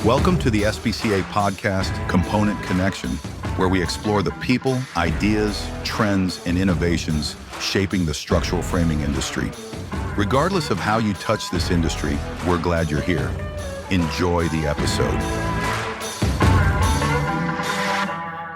Welcome to the SBCA podcast, Component Connection, where we explore the people, ideas, trends, and innovations shaping the structural framing industry. Regardless of how you touch this industry, we're glad you're here. Enjoy the episode.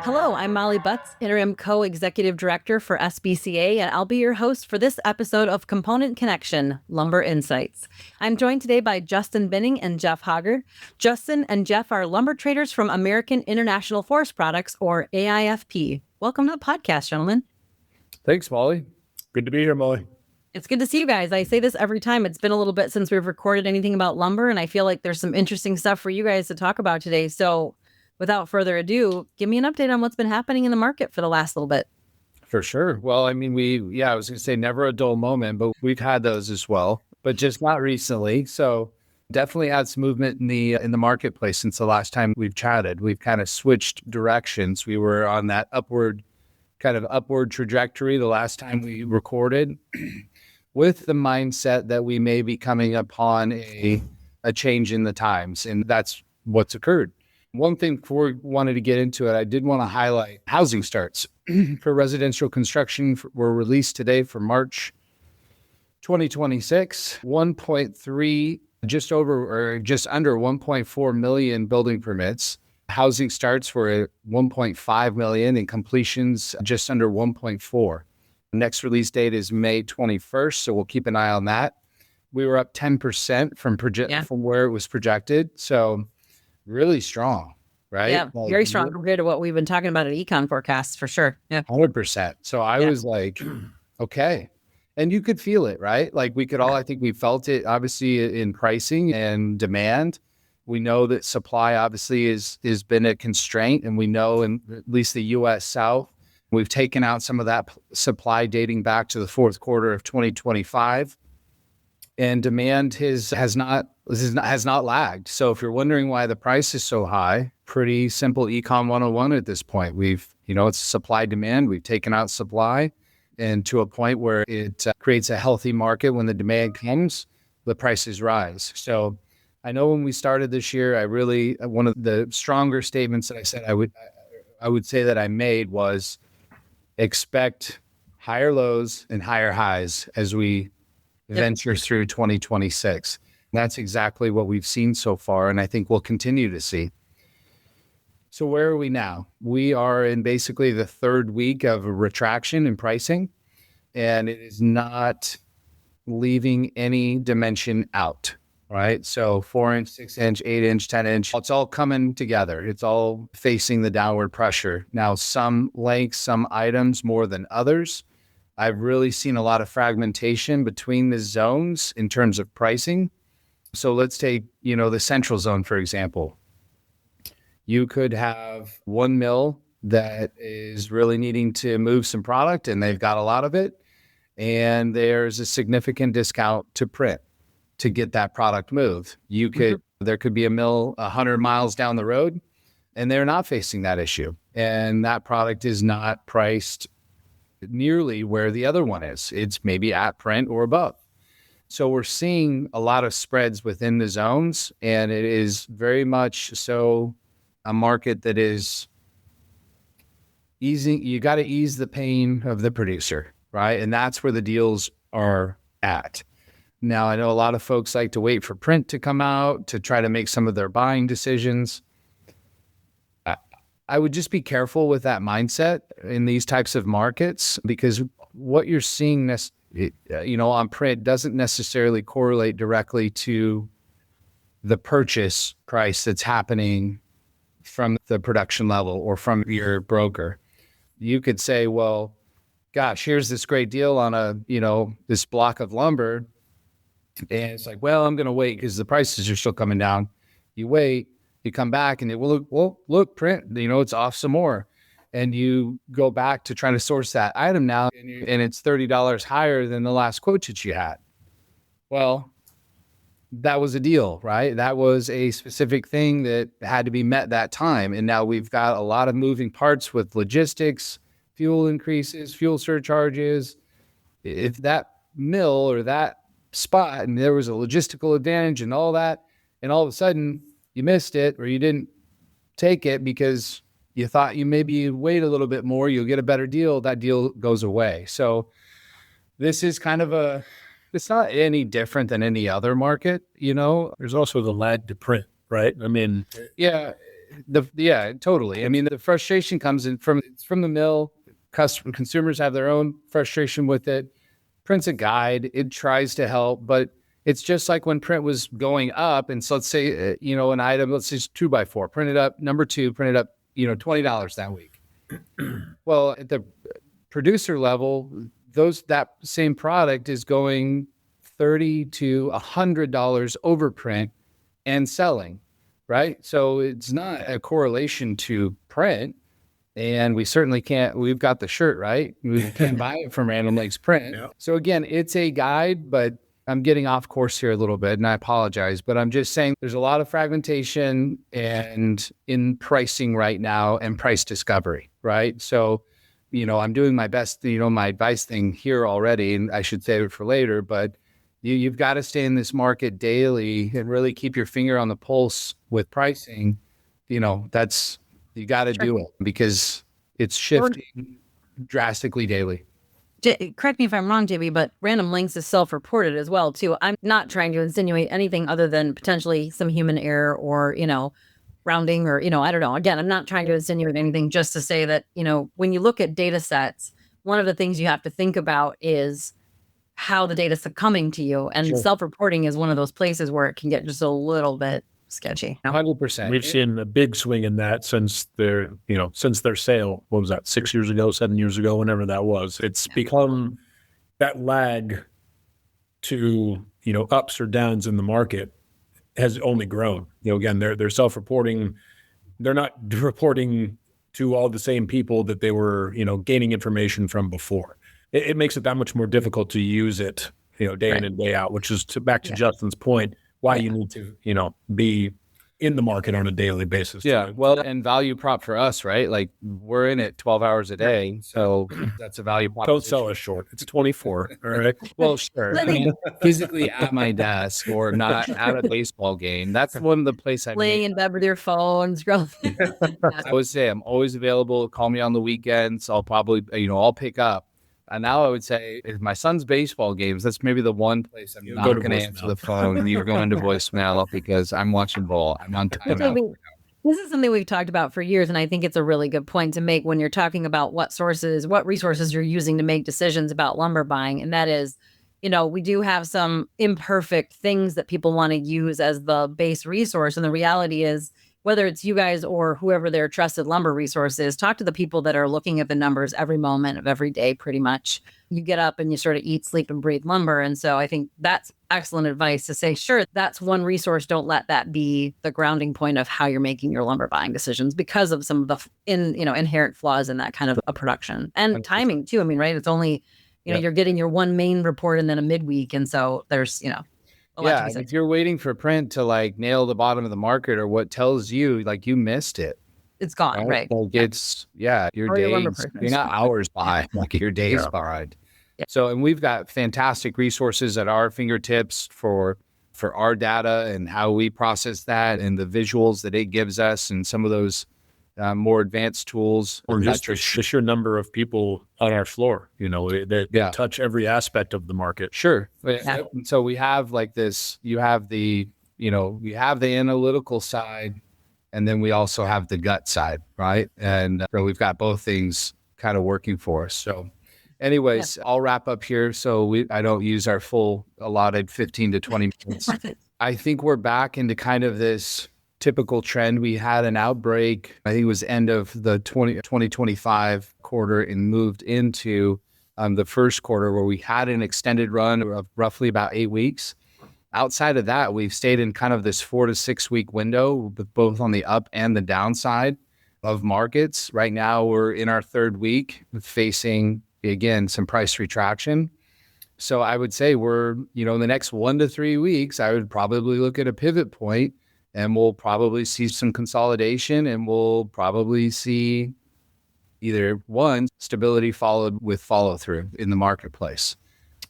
Hello, I'm Molly Butz, Interim Co-Executive Director for SBCA, and I'll be your host for this episode of Component Connection, Lumber Insights. I'm joined today by Justin Binning and Jeff Hoggard. Justin and Jeff are lumber traders from American International Forest Products, or AIFP. Welcome to the podcast, gentlemen. Thanks, Molly. Good to be here, Molly. It's good to see you guys. I say this every time. It's been a little bit since we've recorded anything about lumber, and I feel like there's some interesting stuff for you guys to talk about today. So without further ado, give me an update on what's been happening in the market for the last little bit. For sure. Well, I mean, I was going to say never a dull moment, but we've had those as well, but just not recently. So definitely had some movement in the marketplace since the last time we've chatted. We've kind of switched directions. We were on that upward trajectory the last time we recorded with the mindset that we may be coming upon a change in the times. And that's what's occurred. One thing before we wanted to get into it, I did want to highlight housing starts for residential construction were released today for March 2026. 1.3, just under 1.4 million building permits. Housing starts were at 1.5 million and completions just under 1.4. Next release date is May 21st, so we'll keep an eye on that. We were up 10% from where it was projected. So really strong, right? Yeah, very strong compared to what we've been talking about at Econ forecasts for sure. Yeah, 100%. So I was like, okay. And you could feel it, right? Like I think we felt it obviously in pricing and demand. We know that supply obviously has been a constraint, and we know in at least the U.S. South, we've taken out some of that supply dating back to the fourth quarter of 2025. And demand has not lagged. So if you're wondering why the price is so high, pretty simple Econ 101 at this point. It's supply demand. We've taken out supply, and to a point where it creates a healthy market. When the demand comes, the prices rise. So I know when we started this year, one of the stronger statements that I said I would say that I made was expect higher lows and higher highs as we venture through 2026. That's exactly what we've seen so far, and I think we'll continue to see. So where are we now? We are in basically the third week of a retraction in pricing, and it is not leaving any dimension out, right? So 4-inch, 6-inch, 8-inch, 10-inch, it's all coming together. It's all facing the downward pressure. Now, some lengths, some items more than others. I've really seen a lot of fragmentation between the zones in terms of pricing. So let's take, the central zone, for example. You could have one mill that is really needing to move some product, and they've got a lot of it. And there's a significant discount to print to get that product moved. There could be a mill 100 miles down the road, and they're not facing that issue. And that product is not priced nearly where the other one is. It's maybe at print or above. So we're seeing a lot of spreads within the zones, and it is very much so a market that is easing. You got to ease the pain of the producer, right? And that's where the deals are at. Now, I know a lot of folks like to wait for print to come out to try to make some of their buying decisions. I would just be careful with that mindset in these types of markets, because what you're seeing on print doesn't necessarily correlate directly to the purchase price that's happening from the production level or from your broker. You could say, well, gosh, here's this great deal on this block of lumber. And it's like, well, I'm going to wait because the prices are still coming down. You wait. You come back and look, print, it's off some more. And you go back to trying to source that item now, and it's $30 higher than the last quote that you had. Well, that was a deal, right? That was a specific thing that had to be met that time. And now we've got a lot of moving parts with logistics, fuel increases, fuel surcharges. If that mill or that spot, and there was a logistical advantage and all that, and all of a sudden you missed it or you didn't take it because you thought you maybe wait a little bit more, you'll get a better deal, that deal goes away. So this is kind of it's not any different than any other market, There's also the lag to print, right? I mean, yeah, totally. I mean, the frustration comes in from the mill. Consumers have their own frustration with it. Print's a guide. It tries to help, but it's just like when print was going up. And so let's say, an item, let's say 2x4, print it up, number 2, print it up, $20 that week. Well, at the producer level, that same product is going $30 to $100 over print and selling, right? So it's not a correlation to print. And we certainly can't, we've got the shirt, right? We can't buy it from Random Lengths Print. Yeah. So again, it's a guide, but I'm getting off course here a little bit and I apologize, but I'm just saying there's a lot of fragmentation and in pricing right now and price discovery, right? So, I'm doing my best, my advice thing here already, and I should save it for later, but you've got to stay in this market daily and really keep your finger on the pulse with pricing. You got to do it because it's shifting drastically daily. Correct me if I'm wrong, JB, but Random Lengths is self-reported as well, too. I'm not trying to insinuate anything other than potentially some human error or, rounding or, I don't know. Again, I'm not trying to insinuate anything, just to say that, when you look at data sets, one of the things you have to think about is how the data's coming to you. And sure. Self-reporting is one of those places where it can get just a little bit sketchy. 100%. We've seen a big swing in that since their sale. What was that? 6 years ago, 7 years ago, whenever that was. It's become that lag to, ups or downs in the market has only grown. Again, they're self-reporting. They're not reporting to all the same people that they were, gaining information from before. It makes it that much more difficult to use it, day in and day out, which is back to Justin's point, why you need to, be in the market on a daily basis. Yeah. Well, and value prop for us, right? Like we're in it 12 hours a day. So that's a value prop. Don't sell us short. It's 24. All right. Well, sure. I mean, physically at my desk or not at a baseball game. That's one of the places I'm laying in bed with your phone. I would say I'm always available. Call me on the weekends. I'll probably, I'll pick up. And now I would say if my son's baseball games, that's maybe the one place I'm not going to answer the phone. And you're going to voicemail because I'm watching ball. I'm on timeout. This is something we've talked about for years, and I think it's a really good point to make when you're talking about what resources you're using to make decisions about lumber buying. And that is, we do have some imperfect things that people want to use as the base resource. And the reality is, whether it's you guys or whoever their trusted lumber resource is, talk to the people that are looking at the numbers every moment of every day, pretty much. You get up and you sort of eat, sleep, and breathe lumber. And so I think that's excellent advice to say, sure, that's one resource. Don't let that be the grounding point of how you're making your lumber buying decisions because of some of the inherent flaws in that kind of a production. And timing too. I mean, right? It's only, you're getting your one main report and then a midweek. And so there's, if you're waiting for print to nail the bottom of the market or what tells you you missed it, it's gone, right? It's your days. You're not hours behind, your days behind. Yeah. So, and we've got fantastic resources at our fingertips for our data and how we process that and the visuals that it gives us and some of those more advanced tools. Or just the sheer number of people on our floor, that touch every aspect of the market. Sure. Yeah. So we have you have the analytical side, and then we also have the gut side, right? And so we've got both things kind of working for us. So anyways, I'll wrap up here so I don't use our full allotted 15 to 20 minutes. I think we're back into kind of this typical trend. We had an outbreak, I think it was end of the 2025 quarter and moved into the first quarter where we had an extended run of roughly about 8 weeks. Outside of that, we've stayed in kind of this 4 to 6 week window, both on the up and the downside of markets. Right now, we're in our third week facing, again, some price retraction. So I would say we're, in the next 1 to 3 weeks, I would probably look at a pivot point. And we'll probably see some consolidation and we'll probably see either stability followed with follow through in the marketplace.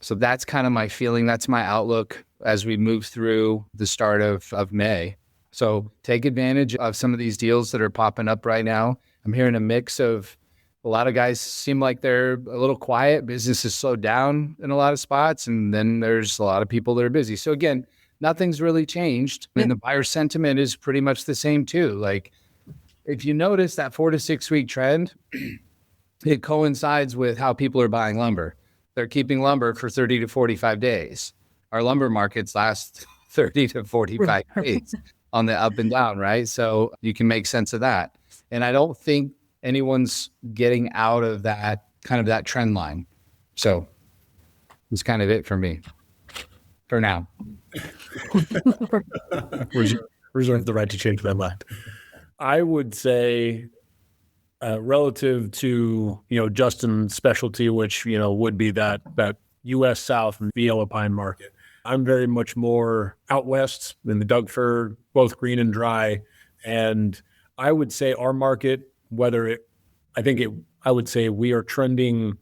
So that's kind of my feeling. That's my outlook as we move through the start of May. So take advantage of some of these deals that are popping up right now. I'm hearing a mix of a lot of guys seem like they're a little quiet. Business is slowed down in a lot of spots. And then there's a lot of people that are busy. So again, nothing's really changed. And the buyer sentiment is pretty much the same too. Like if you notice that 4 to 6 week trend, it coincides with how people are buying lumber. They're keeping lumber for 30 to 45 days. Our lumber markets last 30 to 45 days on the up and down, right? So you can make sense of that. And I don't think anyone's getting out of that kind of that trend line. So it's kind of it for me for now. Reserve the right to change my mind. I would say relative to, Justin's specialty, which, would be that U.S. South and the yellow pine market. I'm very much more out west in the Doug fir, both green and dry. And I would say our market, I would say we are trending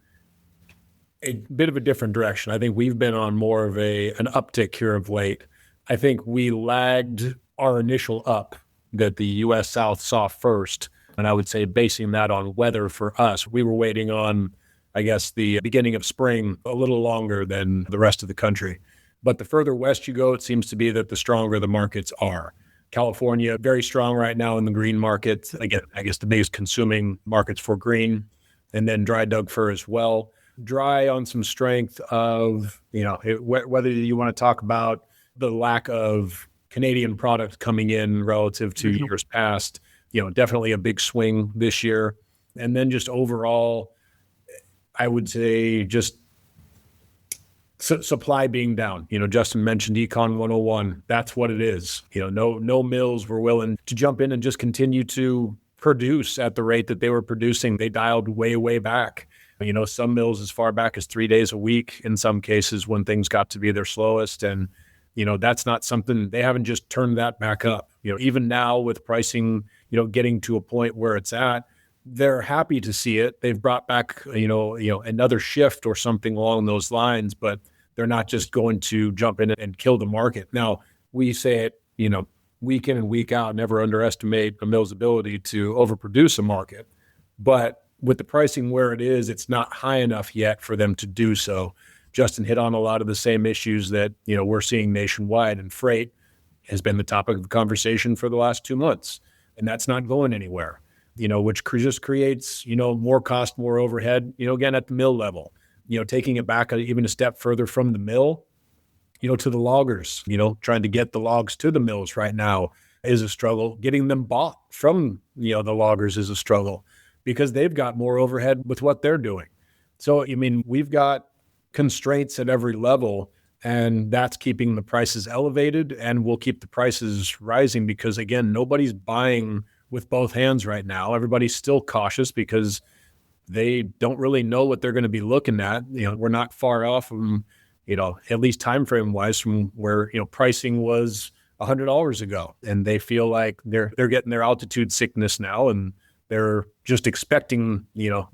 a bit of a different direction. I think we've been on more of an uptick here of late. I think we lagged our initial up that the U.S. South saw first. And I would say basing that on weather for us, we were waiting on, I guess, the beginning of spring a little longer than the rest of the country. But the further west you go, it seems to be that the stronger the markets are. California, very strong right now in the green market. Again, I guess the biggest consuming markets for green, and then dry Doug fir as well. Dry on some strength of, whether you want to talk about the lack of Canadian product coming in relative to years past, definitely a big swing this year. And then just overall, I would say just supply being down. Justin mentioned Econ 101. That's what it is. No mills were willing to jump in and just continue to produce at the rate that they were producing. They dialed way, way back. Some mills as far back as 3 days a week in some cases when things got to be their slowest. And, that's not something, they haven't just turned that back up. Even now with pricing, getting to a point where it's at, they're happy to see it. They've brought back, another shift or something along those lines, but they're not just going to jump in and kill the market. Now, we say it, week in and week out, never underestimate a mill's ability to overproduce a market. But with the pricing where it is, it's not high enough yet for them to do so. Justin hit on a lot of the same issues that, we're seeing nationwide, and freight has been the topic of the conversation for the last 2 months. And that's not going anywhere, which just creates, more cost, more overhead, again, at the mill level, taking it back even a step further from the mill, to the loggers, trying to get the logs to the mills right now is a struggle. Getting them bought from, the loggers is a struggle because they've got more overhead with what they're doing. So, we've got constraints at every level, and that's keeping the prices elevated, and will keep the prices rising because, again, nobody's buying with both hands right now. Everybody's still cautious because they don't really know what they're going to be looking at. We're not far off from, at least time frame wise, from where, pricing was $100 ago, and they feel like they're getting their altitude sickness now, and they're just expecting,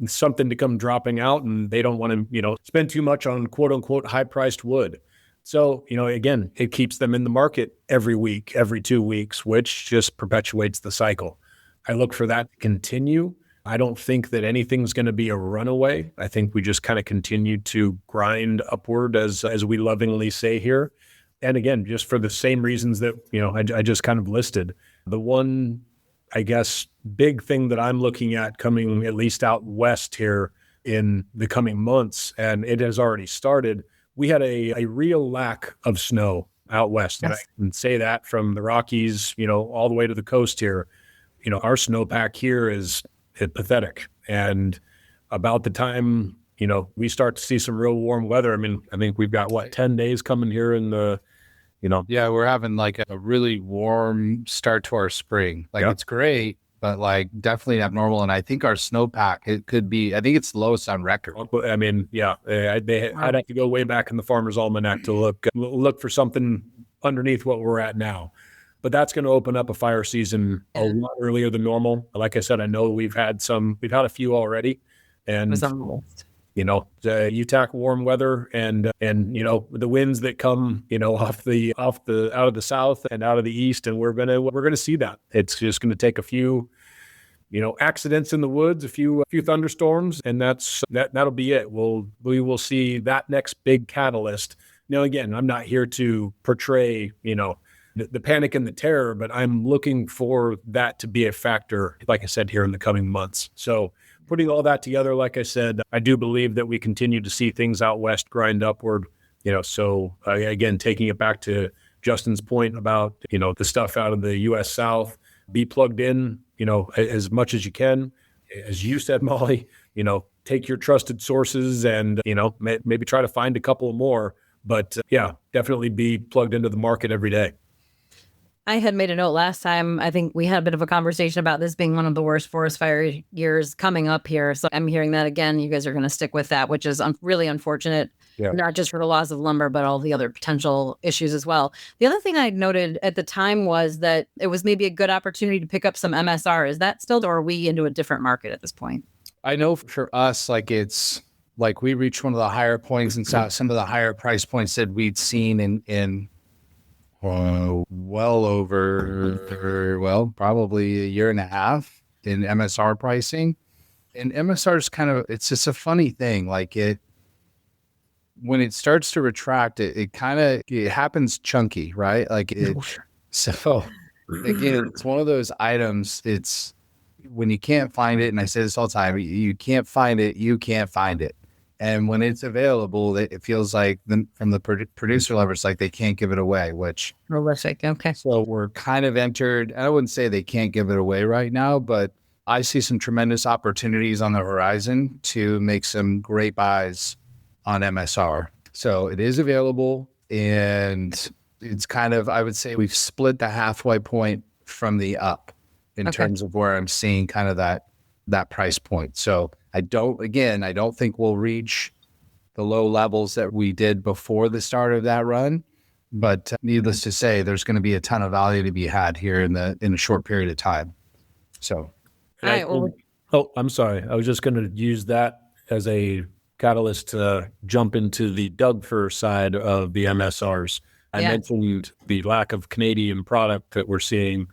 something to come dropping out, and they don't want to, spend too much on quote unquote high priced wood. So, again, it keeps them in the market every week, every 2 weeks, which just perpetuates the cycle. I look for that to continue. I don't think that anything's going to be a runaway. I think we just kind of continue to grind upward, as we lovingly say here. And again, just for the same reasons that, I just kind of listed. The one, I guess, big thing that I'm looking at coming at least out west here in the coming months, and it has already started. We had a real lack of snow out west. Yes. And I can say that from the Rockies, all the way to the coast here. Our snowpack here is pathetic. And about the time, we start to see some real warm weather. I think we've got 10 days coming here in the, Yeah, we're having like a really warm start to our spring. It's great, but definitely abnormal. And I think our snowpack, I think it's the lowest on record. I'd have to go way back in the Farmer's Almanac to look for something underneath what we're at now. But that's going to open up a fire season a lot earlier than normal. Like I said, I know we've had a few already. And you tack warm weather and the winds that come, off out of the south and out of the east, and we're gonna see that. It's just gonna take a few, accidents in the woods, a few thunderstorms, and that'll be it. We will see that next big catalyst. Now, again, I'm not here to portray, the panic and the terror, but I'm looking for that to be a factor, like I said, here in the coming months. So putting all that together, like I said, I do believe that we continue to see things out west grind upward, so again, taking it back to Justin's point about, the stuff out of the U.S. South, be plugged in, as much as you can. As you said, Molly, take your trusted sources and, maybe try to find a couple more, but definitely be plugged into the market every day. I had made a note last time. I think we had a bit of a conversation about this being one of the worst forest fire years coming up here. So I'm hearing that again. You guys are going to stick with that, which is really unfortunate, not just for the loss of lumber, but all the other potential issues as well. The other thing I noted at the time was that it was maybe a good opportunity to pick up some MSR. Is that still, or are we into a different market at this point? I know for us, it's like we reached one of the higher points and saw some of the higher price points that we'd seen in well over, probably a year and a half in MSR pricing. And MSR is it's just a funny thing. When it starts to retract, it happens chunky, right? So again, it's one of those items. It's when you can't find it. And I say this all the time, you can't find it. You can't find it. And when it's available, it feels like from the producer level, it's like they can't give it away, which... Horrific. Okay. So we're kind of entered, I wouldn't say they can't give it away right now, but I see some tremendous opportunities on the horizon to make some great buys on MSR. So it is available, and it's I would say we've split the halfway point from the up in terms of where I'm seeing that price point. So I don't think we'll reach the low levels that we did before the start of that run, but needless to say, there's going to be a ton of value to be had here in a short period of time. So, I'm sorry. I was just going to use that as a catalyst to jump into the Doug fir side of the MSRs. I mentioned the lack of Canadian product that we're seeing.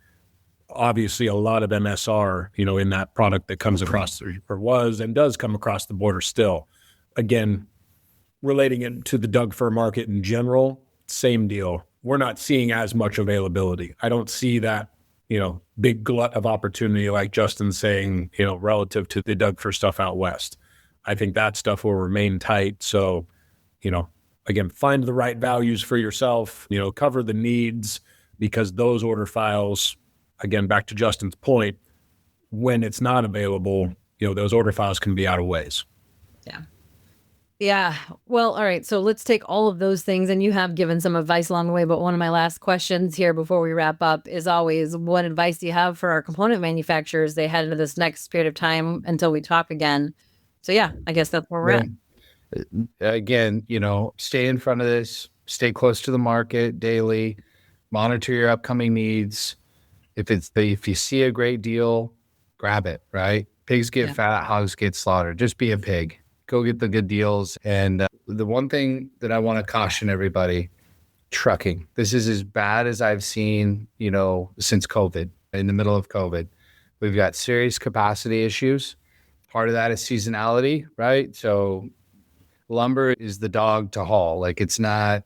Obviously, a lot of MSR, in that product that comes across or was and does come across the border still. Again, relating it to the Doug fir market in general, same deal. We're not seeing as much availability. I don't see that, big glut of opportunity like Justin's saying, relative to the Doug fir stuff out west. I think that stuff will remain tight. So, again, find the right values for yourself, cover the needs, because those order files, again, back to Justin's point, when it's not available, those order files can be out of ways. Yeah. Yeah. Well, all right. So let's take all of those things, and you have given some advice along the way, but one of my last questions here before we wrap up is always, what advice do you have for our component manufacturers as they head into this next period of time until we talk again? So I guess that's where we're at. Again, stay in front of this, stay close to the market daily, monitor your upcoming needs. If you see a great deal, grab it, right? Pigs get fat, hogs get slaughtered. Just be a pig. Go get the good deals. And the one thing that I want to caution everybody, trucking. This is as bad as I've seen, since COVID, in the middle of COVID. We've got serious capacity issues. Part of that is seasonality, right? So lumber is the dog to haul. It's not...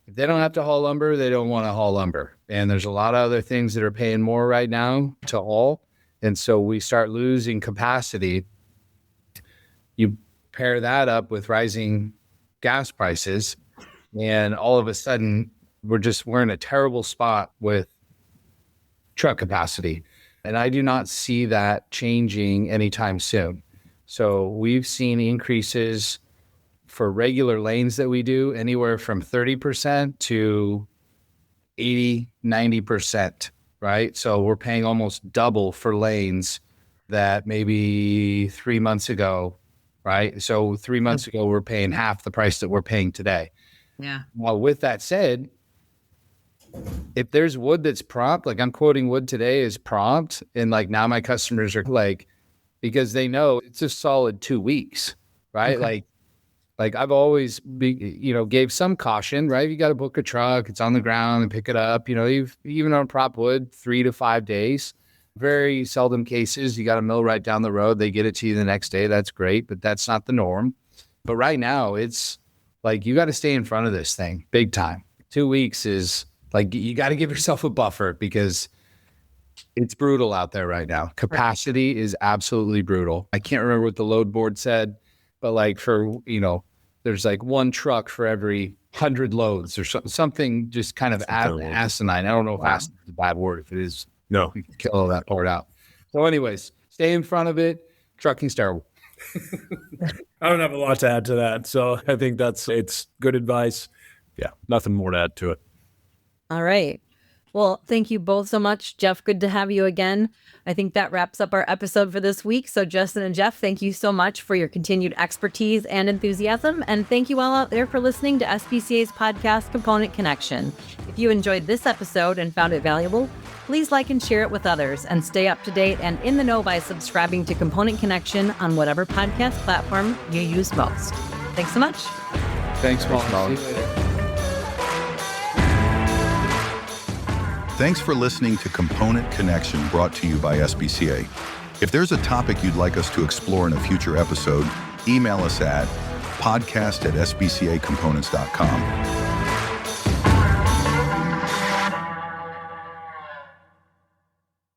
If they don't have to haul lumber, they don't want to haul lumber. And there's a lot of other things that are paying more right now to haul. And so we start losing capacity. You pair that up with rising gas prices, and all of a sudden we're in a terrible spot with truck capacity. And I do not see that changing anytime soon. So we've seen increases for regular lanes that we do, anywhere from 30% to 80, 90%, right? So we're paying almost double for lanes that maybe 3 months ago, right? So 3 months ago, we're paying half the price that we're paying today. Yeah. Well, with that said, if there's wood that's prompt, I'm quoting wood today as prompt, and now my customers are because they know it's a solid 2 weeks. right? Okay. Like I've always gave some caution, right? You got to book a truck, it's on the ground and pick it up, even on prop wood, 3 to 5 days. Very seldom cases, you got a mill right down the road. They get it to you the next day. That's great, but that's not the norm. But right now it's like, you got to stay in front of this thing big time. 2 weeks is like, you got to give yourself a buffer because it's brutal out there right now. Capacity is absolutely brutal. I can't remember what the load board said, but like there's like 1 truck for every 100 loads or something just kind of asinine. I don't know if asinine is a bad word. If it is, No. we can kill all that part out. So anyways, stay in front of it. Trucking's terrible. I don't have a lot to add to that. So I think it's good advice. Yeah, nothing more to add to it. All right. Well, thank you both so much. Jeff, good to have you again. I think that wraps up our episode for this week. So Justin and Jeff, thank you so much for your continued expertise and enthusiasm. And thank you all out there for listening to SBCA's podcast, Component Connection. If you enjoyed this episode and found it valuable, please like and share it with others and stay up to date and in the know by subscribing to Component Connection on whatever podcast platform you use most. Thanks so much. Thanks, Molly. See you later. Thanks for listening to Component Connection, brought to you by SBCA. If there's a topic you'd like us to explore in a future episode, email us at podcast@sbcacomponents.com.